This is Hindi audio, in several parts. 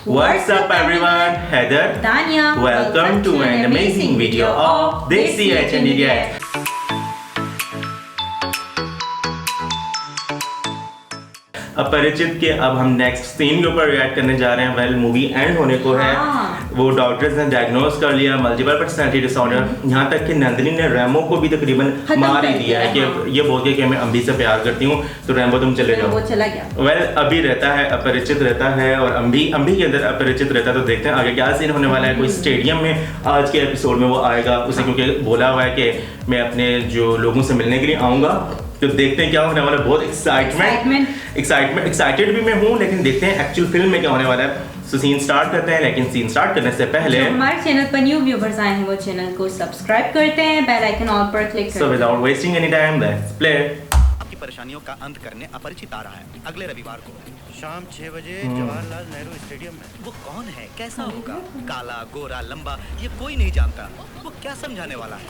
What's up everyone? Heather, Dania, welcome to an amazing video of Desi H&D. अपरिचित के अब हम नेक्स्ट सीन के ऊपर रिएक्ट करने जा रहे हैं। वेल मूवी एंड होने को है। वो डॉक्टर्स ने डायग्नोज कर लिया मल्टीपल पर्सनालिटी डिसऑर्डर। यहाँ तक कि नंदिनी ने रैमो को भी तकरीबन मार ही दिया है कि ये बोल के कि मैं अम्बी से प्यार करती हूँ तो रैमो तुम चले जाओ। वो चला गया। वेल अभी रहता है अपरिचित रहता है और अम्बी के अंदर अपरिचित रहता है। तो देखते हैं आगे क्या सीन होने वाला है। कोई स्टेडियम में आज के एपिसोड में वो आएगा। उसे क्योंकि बोला हुआ है कि मैं अपने जो लोगों से मिलने के लिए आऊँगा, तो देखते हैं क्या होने वाला है। बहुत एक्साइटेड भी मैं हूँ, लेकिन देखते हैं एक्चुअल फिल्म में क्या होने वाला है। सो सीन स्टार्ट करते हैं, लेकिन सीन स्टार्ट करने से पहले हमारे चैनल पर न्यू व्यूअर्स आए हैं वो चैनल को सब्सक्राइब करते हैं, बेल आइकन ऑल पर क्लिक करते हैं। So without wasting any time let's play. आपकी परेशानियों का अंत करने अपरिचित आ रहा है अगले रविवार को शाम 6 बजे जवाहरलाल नेहरू स्टेडियम में। वो कौन है, कैसा होगा, काला गोरा लंबा, ये कोई नहीं जानता। वो क्या समझाने वाला है?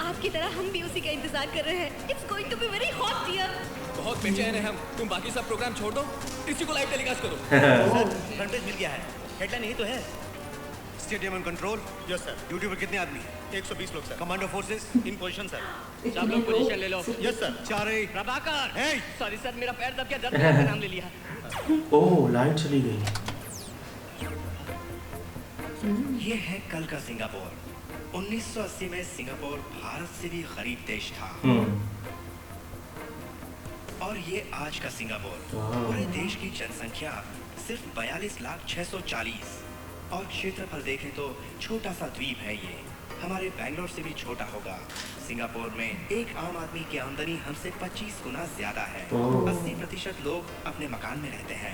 आपकी तरह हम भी उसी का इंतजार कर रहे हैं। It's going to be very hot, dear. बहुत बेचैन है हम। तुम बाकी सब प्रोग्राम छोड़ दो, इसी को लाइव टेलीकास्ट करो। सर फ्रंटेज मिल गया है, हेडलाइन यही तो है। Stadium in control. Yes sir. Duty पर कितने आदमी हैं? 120 लोग sir. Commando forces in position sir. सब लोग पोजीशन ले लो। Yes sir. चार ही। प्रभाकर, Hey! सॉरी सर, मेरा पैर दब गया, दर्द का नाम ले लिया। ओह लाइट चली गई। ये है कल का सिंगापुर। 1980 में सिंगापुर भारत से भी गरीब देश था। और ये आज का सिंगापुर। पूरे देश की जनसंख्या सिर्फ 42,640 और क्षेत्रफल देखें तो छोटा सा द्वीप है ये। हमारे बैंगलोर से भी छोटा होगा। सिंगापुर में एक आम आदमी की आमदनी हमसे 25 गुना ज्यादा है। 80% लोग अपने मकान में रहते हैं।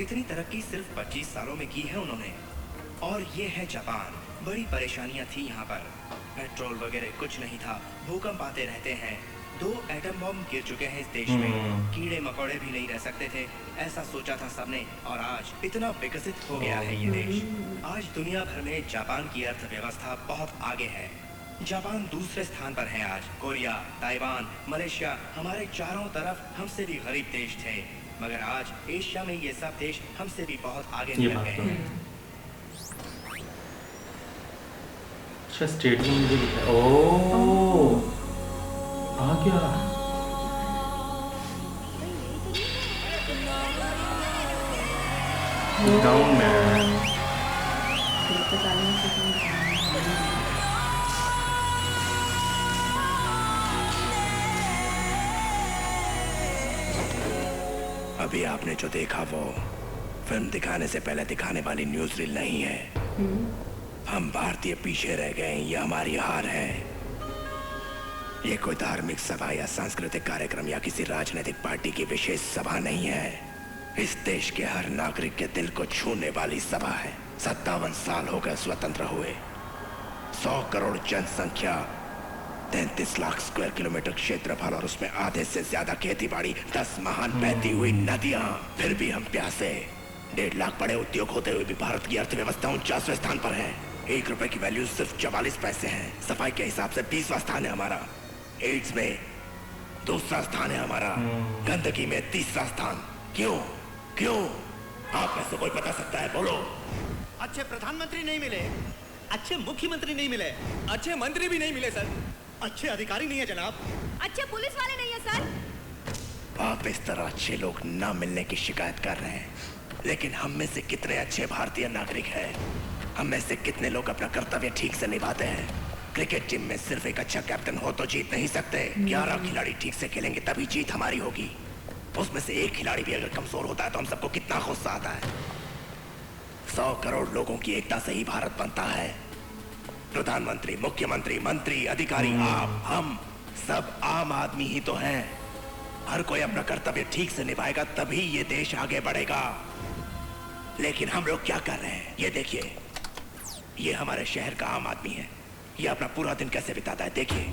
इतनी तरक्की सिर्फ 25 सालों में की है उन्होंने। और ये है जापान। बड़ी परेशानियां थी यहाँ पर, पेट्रोल वगैरह कुछ नहीं था, भूकंप आते रहते हैं, 2 एटम बम गिर चुके हैं इस देश में, कीड़े मकोड़े भी नहीं रह सकते थे, ऐसा सोचा था सबने। और आज इतना विकसित हो गया है ये देश। आज दुनिया भर में जापान की अर्थव्यवस्था बहुत आगे है। जापान दूसरे स्थान पर है आज। कोरिया, ताइवान, मलेशिया हमारे चारों तरफ हमसे भी गरीब देश थे, मगर आज एशिया में ये सब देश हमसे भी बहुत आगे निकल गए हैं। अच्छा स्टेडियम मुझे दिखा। ओह आ गया। Down man. अभी आपने जो देखा वो फिल्म दिखाने से पहले दिखाने वाली न्यूज रील नहीं है। हम भारतीय पीछे रह गए, ये हमारी हार है। ये कोई धार्मिक सभा या सांस्कृतिक कार्यक्रम या किसी राजनीतिक पार्टी की विशेष सभा नहीं है। इस देश के हर नागरिक के दिल को छूने वाली सभा है। 57 साल हो गए स्वतंत्र हुए। 100 करोड़ जनसंख्या, 33 लाख स्क्वायर किलोमीटर क्षेत्रफल और उसमें आधे से ज्यादा खेती बाड़ी, 10 महान बहती हुई नदियां। फिर भी हम प्यासे। 1.5 लाख बड़े उद्योग होते हुए भी भारत की अर्थव्यवस्था 49वें स्थान पर है। 1 रुपए की वैल्यू सिर्फ 44 पैसे है। सफाई के हिसाब से 20वां स्थान है हमारा। एड्स में 2रा स्थान है हमारा। गंदगी में 3रा स्थान। क्यों क्यों? आप में से कोई बता सकता है? बोलो। अच्छे प्रधानमंत्री नहीं मिले, अच्छे मुख्यमंत्री नहीं मिले, अच्छे मंत्री भी नहीं मिले सर। अच्छे अधिकारी नहीं है जनाब, अच्छे पुलिस वाले नहीं है सर। आप इस तरह अच्छे लोग ना मिलने की शिकायत कर रहे हैं, लेकिन हम में से कितने अच्छे भारतीय नागरिक हैं? हम में से कितने लोग अपना कर्तव्य ठीक से निभाते हैं? क्रिकेट टीम में सिर्फ एक अच्छा कैप्टन हो तो जीत नहीं सकते। 11 खिलाड़ी ठीक से खेलेंगे तभी जीत हमारी होगी। उसमें से एक खिलाड़ी भी अगर कमजोर होता है तो हम सबको कितना गुस्सा आता है। 100 करोड़ लोगों की एकता से ही भारत बनता है। प्रधानमंत्री, मुख्यमंत्री, मंत्री, अधिकारी, आप, हम सब आम आदमी ही तो हैं। हर कोई अपना कर्तव्य ठीक से निभाएगा तभी ये देश आगे बढ़ेगा। लेकिन हम लोग क्या कर रहे हैं ये देखिए। ये हमारे शहर का आम आदमी है। ये अपना पूरा दिन कैसे बिताता है देखिए।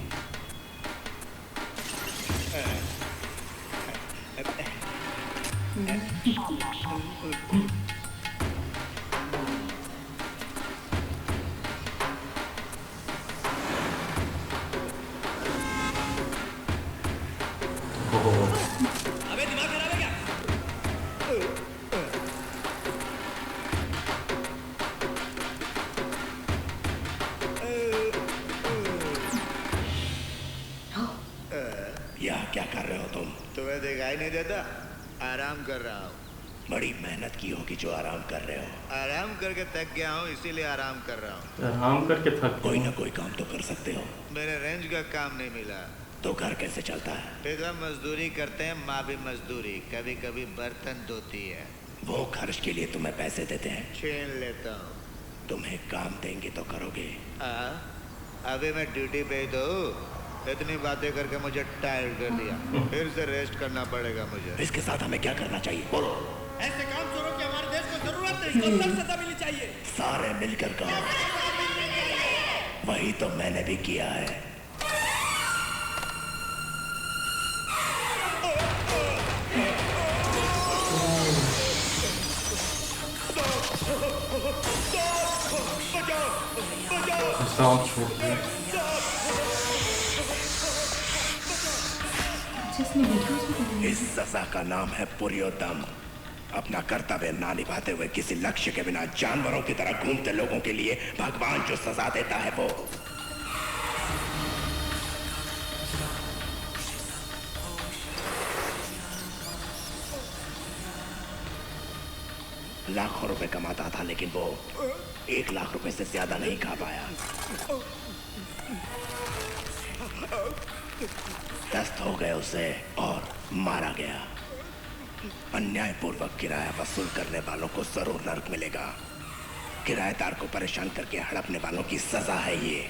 अबे दिमाग खराब है क्या? क्या कर रहे हो तुम? तुम्हें दिखाई नहीं देता? आराम कर रहा हूँ। बड़ी मेहनत की होगी जो आराम कर रहे हो। आराम करके थक गया हूँ, इसीलिए आराम कर रहा हूँ। आराम करके थक कोई गए। ना कोई काम तो कर सकते हो। मेरे रेंज का काम नहीं मिला। तो घर कैसे चलता है? पिता मजदूरी करते हैं, माँ भी मजदूरी, कभी कभी बर्तन धोती है। वो खर्च के लिए तुम्हें पैसे देते हैं? छीन लेता हूँ। तुम्हें काम देंगे तो करोगे? अभी मैं ड्यूटी पे ही तो हूँ। इतनी बातें करके मुझे टायर्ड कर दिया। फिर से रेस्ट करना पड़ेगा मुझे। इसके साथ हमें क्या करना चाहिए? बोलो। ऐसे काम चोरों की हमारे देश को जरूरत है, इसको सख्त सजा मिलनी चाहिए। सारे मिलकर करो। वही तो मैंने भी किया है। सांप छोड़ दिया। जिसने देखा उसने इस सजा का नाम है पुरुषोत्तम। अपना कर्तव्य ना निभाते हुए किसी लक्ष्य के बिना जानवरों की तरह घूमते लोगों के लिए भगवान जो सजा देता है वो। लाखों रुपए कमाता था लेकिन वो 1 लाख रुपए से ज्यादा नहीं खा पाया। दस्त हो गए उसे और मारा गया। अन्यायपूर्वक किराया वसूल करने वालों को जरूर नर्क मिलेगा। किराएदार को परेशान करके हड़पने वालों की सजा है ये।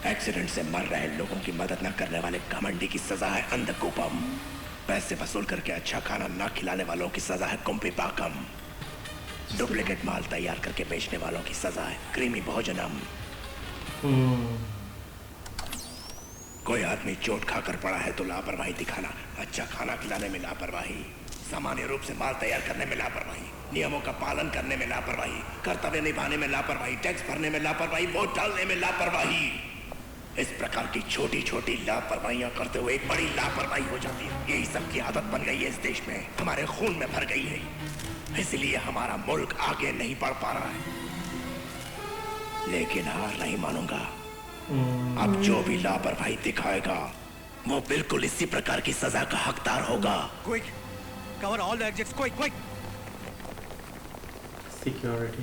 एक्सीडेंट से मर रहे लोगों की मदद न करने वाले घमंडी की सजा है अंधकूपम। पैसे वसूल करके अच्छा खाना न खिलाने वालों की सजा है कुंभीपाकम। डुप्लीकेट माल तैयार करके बेचने वालों की सजा है कृमि भोजनम। कोई आदमी चोट खाकर पड़ा है तो लापरवाही दिखाना, अच्छा खाना खिलाने में लापरवाही, सामान्य रूप से माल तैयार करने में लापरवाही, नियमों का पालन करने में लापरवाही, कर्तव्य निभाने में लापरवाही, टैक्स भरने में लापरवाही, वोट डालने में लापरवाही। इस प्रकार की छोटी छोटी लापरवाहियां करते हुए एक बड़ी लापरवाही हो जाती है। यही सब की आदत बन गई है इस देश में, हमारे खून में भर गई है। इसलिए हमारा मुल्क आगे नहीं बढ़ पा रहा है। लेकिन हार नहीं मानूंगा। अब जो भी लापरवाही दिखाएगा वो बिल्कुल इसी प्रकार की सजा का हकदार होगा। Quick, cover all the exits, quick, quick. Security.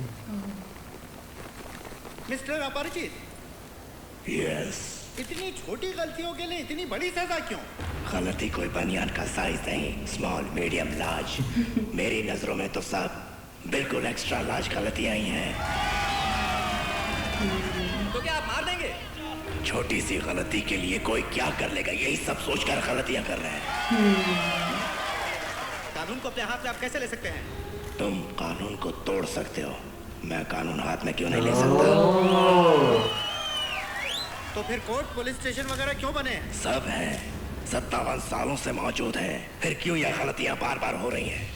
Mister अपरिचित, यस। इतनी छोटी गलतियों के लिए इतनी बड़ी सजा क्यों? गलती कोई बनियान का साइज नहीं, स्मॉल मीडियम लार्ज। मेरी नजरों में तो सब बिल्कुल एक्स्ट्रा लार्ज गलतियां ही हैं। तो क्या आप मार देंगे? छोटी सी गलती के लिए कोई क्या कर लेगा, यही सब सोचकर गलतियां कर रहे हैं। कानून को अपने हाथ में आप कैसे ले सकते हैं? तुम कानून को तोड़ सकते हो, मैं कानून हाथ में क्यों नहीं ले सकता? तो फिर कोर्ट, पुलिस स्टेशन वगैरह क्यों बने? सब है, 57 सालों से मौजूद है। फिर क्यों यह गलतियां बार बार हो रही हैं?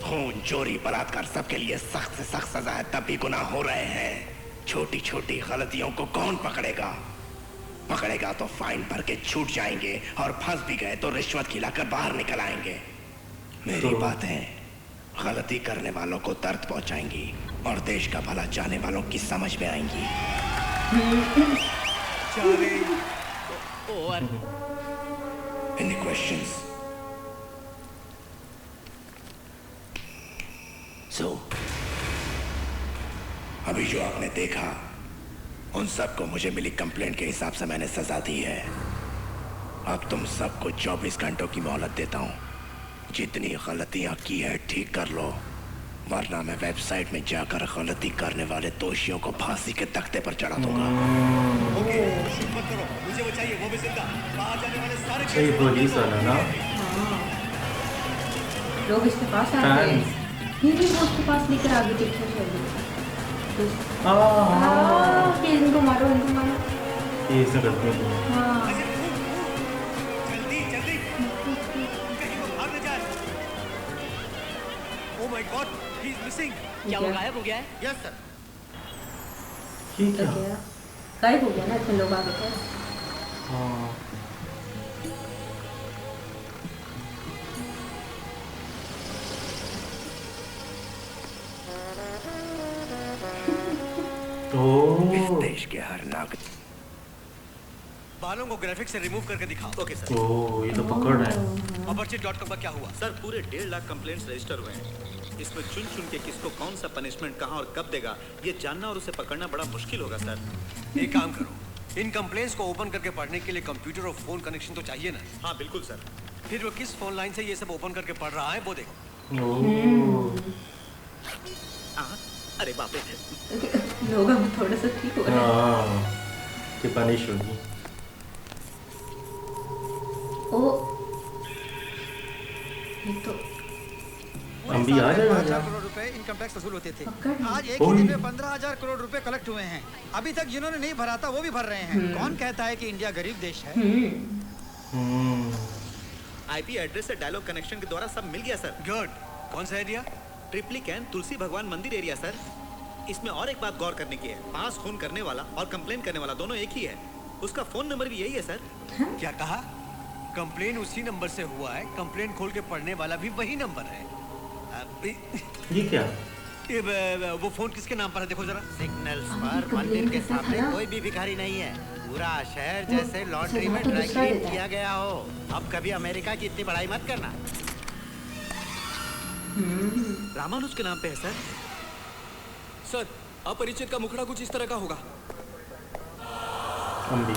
खून, चोरी, बलात्कार सबके लिए सख्त से सख्त सजा है, तब भी गुनाह हो रहे हैं। छोटी छोटी गलतियों को कौन पकड़ेगा? पकड़ेगा तो फाइन भर के छूट जाएंगे और फंस भी गए तो रिश्वत खिलाकर बाहर निकल आएंगे। मेरी बातें गलती करने वालों को दर्द पहुंचाएंगी और देश का भला चाहने वालों की समझ में आएंगी। Any questions? So, अभी जो आपने देखा उन सबको मुझे मिली कंप्लेंट के हिसाब से मैंने सजा दी है। अब तुम सबको 24 घंटों की मोहलत देता हूँ। जितनी गलतियां की है ठीक कर लो, वरना मैं वेबसाइट में जाकर गलती करने वाले दोषियों को फांसी के तख्ते पर चढ़ा दूंगा। ओके, शूट मत करो, मुझे वो चाहिए, वो भी जिंदा। बाहर जाने वाले सारे सही पुलिस वाला ना। लोग इसके पास आते हैं। ये भी वो उसके पास लेकर आगे पिक्चर चल इनको मारो, इनको मारो। ये सब करते हैं। हाँ। जल्दी जल्दी, कहीं वो भाग न जाए। Oh my God, he is missing. क्या वो गायब हो गया है? Yes sir. ये क्या? गायब हो गया ना, इतने लोग आ गए थे। हाँ। इस देश के हर नागरिक बालों को ग्राफिक से रिमूव करके दिखाओ। Okay sir. ओह ये तो पकड़ रहा है। अपरिचित.com का क्या हुआ? सर पूरे 1.5 लाख कंप्लेंट्स रजिस्टर हुए हैं। इसमें चुन चुन के किसको कौन सा पनिशमेंट कहां और कब देगा ये जानना और उसे पकड़ना बड़ा मुश्किल होगा सर। एक काम करो, इन कंप्लेंट्स को ओपन करके पढ़ने के लिए कंप्यूटर और फोन कनेक्शन तो चाहिए ना? हाँ बिल्कुल सर। फिर वो किस फोन लाइन से ये सब ओपन करके पढ़ रहा है वो देखो। अरे बाप रे। लोग हम थोड़ा सा ठीक हो रहे हैं। हाँ कि पनिश होगी। ओ ये तो अम्बी आ जाएगा। 15,000 करोड़ रुपए इनकम टैक्स वसूल होते थे। आज एक ही दिन में 15,000 करोड़ रुपए कलेक्ट हुए हैं। अभी तक जिन्होंने नहीं भरा था वो भी भर रहे हैं। कौन कहता है कि इंडिया गरीब देश है? आईपी एड्रेस से डायलॉग कनेक्शन के द्वारा सब मिल गया सर। गुड। कौन सा एरिया? ट्रिपली कैन तुलसी भगवान मंदिर एरिया सर। इसमें और एक बात गौर करने की है, पास खून करने वाला और कंप्लेन करने वाला दोनों एक ही है। उसका फोन नंबर भी यही है सर। क्या कहा? कंप्लेन उसी नंबर से हुआ है, कंप्लेन खोल के पढ़ने वाला भी वही नंबर है। ये क्या? वो फोन किसके नाम पर है देखो जरा। सिग्नल्स पर मंदिर के सामने कोई भी भिखारी नहीं है। पूरा शहर जैसे लॉन्ड्री में ड्राई क्लीन किया गया हो। अब कभी अमेरिका की इतनी बड़ाई मत करना। रामानुज के नाम पे है सर। सर अपरिचित का मुखड़ा कुछ इस तरह का होगा। अम्बी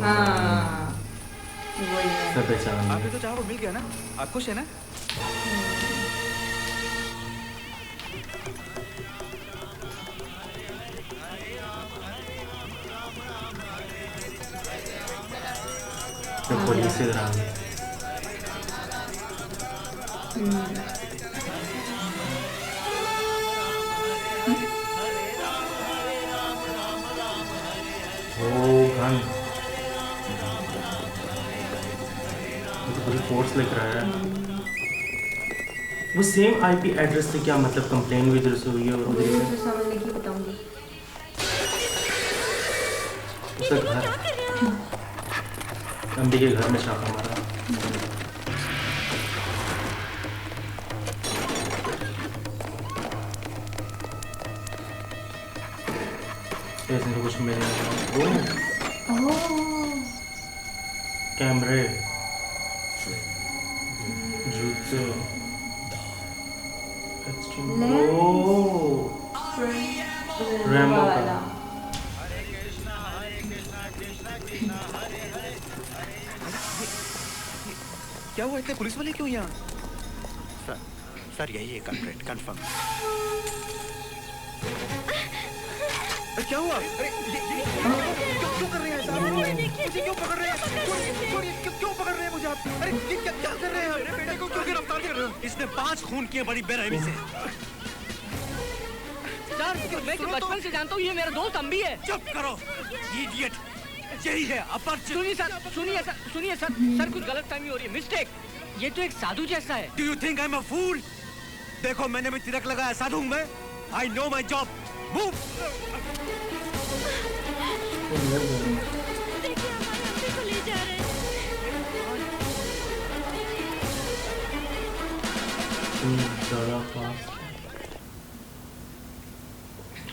हाँ वही है। सब पहचान आपने तो चाहा वो मिल गया ना? आप खुश है ना? तो पुलिस इधर आ गई। गन तो पूरी फोर्स लिख रहा है। वो सेम आईपी एड्रेस से क्या मतलब कंप्लेन भी इधर से हुई है और उधर से समझने की बताऊंगी। उसका घर अम्बी के घर में छापा मारा। ऐसे कुछ मिले कैमरे जूते रैम्बो का क्या हुआ? इतने पुलिस वाले क्यों यहाँ? सर यही है कल्प्रिट कंफर्म। क्या हुआ? अरे क्यों कर रहे हैं साहब? मुझे क्यों पकड़ रहे हैं? क्यों पकड़ रहे हैं मुझे आप? अरे ये क्या कर रहे हैं? मेरे बेटे को क्यों गिरफ्तार कर रहे हो? इसने 5 खून किए बड़ी बेरहमी से। सर मैं बचपन से जानता हूँ ये मेरा दोस्त अम्बी है। चुप करो इडियट। यही है अपरिचित। सुनिए सर कुछ गलतफहमी हो रही है। मिस्टेक। ये तो एक साधु जैसा है। Do you think I am a fool? देखो मैंने भी तिलक लगाया, साधु हूं मैं। I know my job. Move.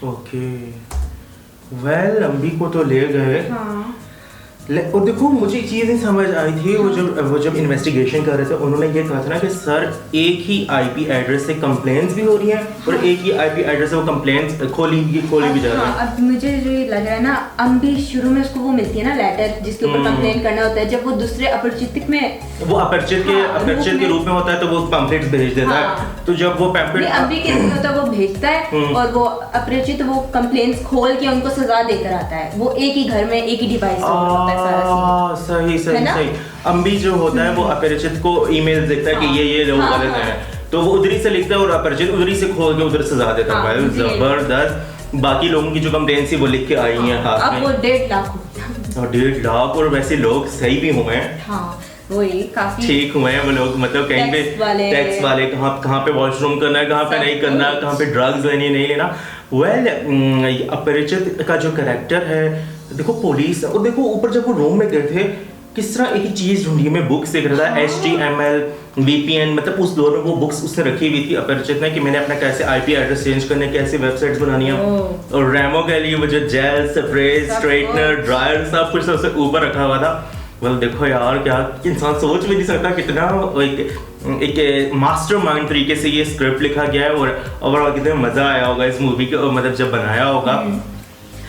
Okay well Ambi को तो ले गए। हाँ। और देखो मुझे एक चीज़ नहीं समझ आई थी। वो जब इन्वेस्टिगेशन कर रहे थे उन्होंने ये कहा था ना कि सर एक ही आईपी एड्रेस से कंप्लेंट्स भी हो रही हैं और एक ही आईपी एड्रेस से वो कंप्लेंट्स खोली भी जा रही हैं। अब मुझे जो ये लग रहा है ना अम्बी शुरू में उसको वो मिलती है ना लेटर जिसके ऊपर कंप्लेंट करना होता है। जब वो दूसरे अपरिचित में वो अपरिचित के रूप में होता है तो वो पैम्पलेट्स भेज देता है। तो जब वो पैम्पलेट अम्बी के रूप में होता है वो भेजता है और वो अपरिचित वो कंप्लेंट्स खोल के उनको सजा देकर आता है। वो एक ही घर में एक ही डिवाइस होता है सारा। सही। अम्बी जो होता है वो अपरिचित को ईमेल देखता है कि ये लोग गलत हैं तो वो उधरी से लिखता है और अपरिचित उधरी से खोल के उधर सजा देता है। जबरदस्त। बाकी लोगों की जो कंप्लेंट्स वो लिख के आई हैं हाथ में। अब वो 1.5 लाख और 1.5 लाख और वैसे लोग सही भी हुए हैं। हाँ वही काफी ठीक हुए हैं वो लोग। मतलब कहीं पे टैक्स वाले कहाँ पे वॉशरूम करना है, कहाँ पे नहीं करना, कहाँ पे ड्रग्स लेनी नहीं लेना। वेल अपरिचित का जो कैरेक्टर है देखो पुलिस और देखो ऊपर जब वो रूम में गए थे किस तरह एक ही चीज़ ढूंढी है। मैं बुक्स देख रहा था, HTML, VPN, मतलब उस दौर में वो बुक्स उसने रखी हुई थी अपरिचित ने कि मैंने अपना कैसे IP एड्रेस चेंज करने, कैसे वेबसाइट्स बनानी है। और रेमो के लिए वो जो जेल, स्प्रे, स्ट्रेटनर, ड्रायर सब कुछ सबसे ऊपर रखा हुआ था। मतलब देखो यार, क्या इंसान सोच भी नहीं सकता कितना एक मास्टरमाइंड तरीके से ये स्क्रिप्ट लिखा गया है। और ओवरऑल कितना मजा आया होगा इस मूवी को, मतलब जब बनाया होगा।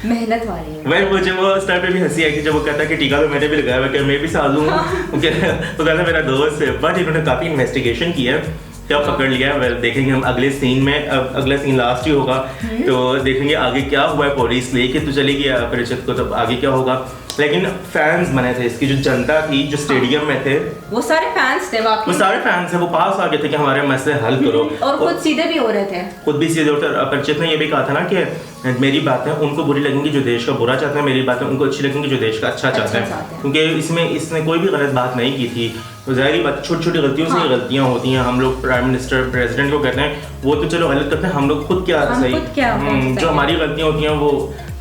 मेहनत वाली है। वह मुझे वो उस टाइम पे भी हंसी आई थी जब वो कहता कि टीका तो मैंने भी लगाया हुआ, क्या मैं भी साल हूँ। वो कहता मेरा दोस्त है, बट इन्होंने काफी इन्वेस्टिगेशन किया है, क्या पकड़ लिया है। वेल देखेंगे हम अगले सीन में। अब अगला सीन लास्ट ही होगा, तो देखेंगे आगे क्या हुआ है। पुलिस लेके तो चली गई अपरिचित को, तब आगे क्या होगा। लेकिन फैंस बने थे इसकी, जो जनता थी जो स्टेडियम में थे, वो सारे फैंस थे वाकई। वो सारे फैंस हैं, वो पास आ गए थे कि हमारे मसले हल करो। और खुद सीधे भी हो रहे थे, खुद भी सीधे होते। अपरिचित ने ये भी कहा था ना कि मेरी बातें उनको बुरी लगेंगी जो देश का बुरा चाहते हैं, मेरी बातें उनको अच्छी लगेंगी जो देश का अच्छा चाहते हैं। क्योंकि इसमें इसने कोई भी गलत बात नहीं की थी। तो ज़ाहिर बात, छोटी छोटी गलतियों से गलतियाँ होती हैं। हम लोग प्राइम मिनिस्टर, प्रेसिडेंट को कहते हैं वो तो चलो गलत करते हैं, हम लोग खुद क्या सही, जो हमारी गलतियाँ होती हैं वो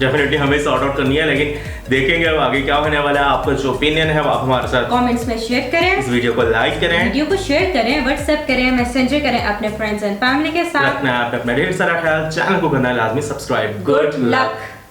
डेफिनेटली हमें सॉर्ट आउट करनी है। लेकिन देखेंगे अब आगे क्या होने वाला है। आपका जो ओपिनियन है वो आप हमारे साथ कमेंट्स में शेयर करें, इस वीडियो को लाइक करें, वीडियो को शेयर करें, व्हाट्सएप करें, मैसेंजर करें अपने फ्रेंड्स एंड फैमिली के साथ। रखना है अपना ढेर सारा ख्याल, चैनल को करना है लाजमी सब्सक्राइब। Good luck.